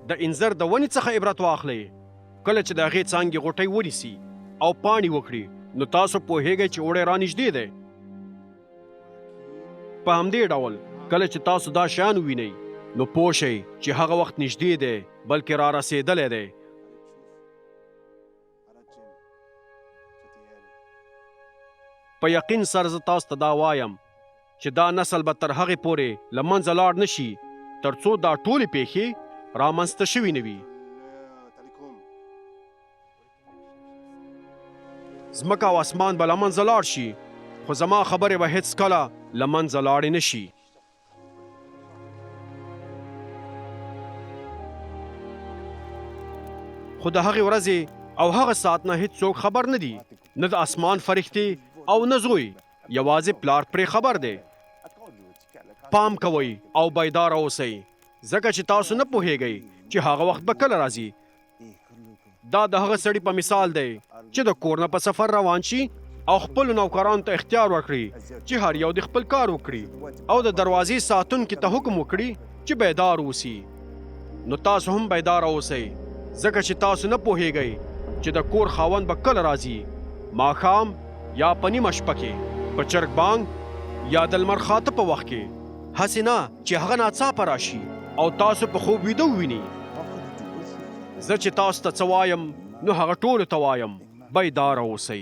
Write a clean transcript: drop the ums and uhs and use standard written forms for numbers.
د انځر د ونې څخه عبرت واخلئ. کله چې د هغې څانګې غوټۍ ونیسي او پاڼې وکړي نو تاسو پوهیږئ چې اوړی رانږدې دی. په همدې ډول کله چې تاسو دا شیان ووینئ نو پوه شئ چې هغه وخت نږدې دی بلکې را رسېدلی دی. په یقین سره زه تاسو ته دا وایم چې دا نسل به تر هغې پورې له منځه لاړ نه شي تر څو دا ټولې پیښې رامنځته شوي نه وي. ځمکه او اسمان به له منځه لاړ شي خو زما خبرې به هېڅکله له منځه لاړې نه شي. خو د هغې ورځې او هغه ساعت نه هېڅوک خبر نه دي، نه د اسمان فرښتې او نه زوی، یوازې پلار پرې خبر دی. پام کوئ او بیداره اوسئ ځکه چې تاسو نه پوهیږئ چې هغه وخت به کله راځي. دا د هغه سړي په مثال دی چې د کور نه په سفر روان شي او خپلو نوکرانو ته اختیار ورکړي چې هر یو د خپل کار وکړي او د دروازې ساتونکي ته حکم وکړي چې بیدار اوسي. نو تاسو هم بیداره اوسئ ځکه چې تاسو نه پوهیږئ چې د کور خاوند به کله راځي، ماښام یا په نیمه شپه کې، په چرګ بانګ یا د لمر خاته په وخت کې، هسې نه چې هغه ناڅاپه راشي او تاسو په خوب ویده وویني. زه چې تاسو ته څه وایم نو هغه ټولو ته وایم، بیداره اوسئ.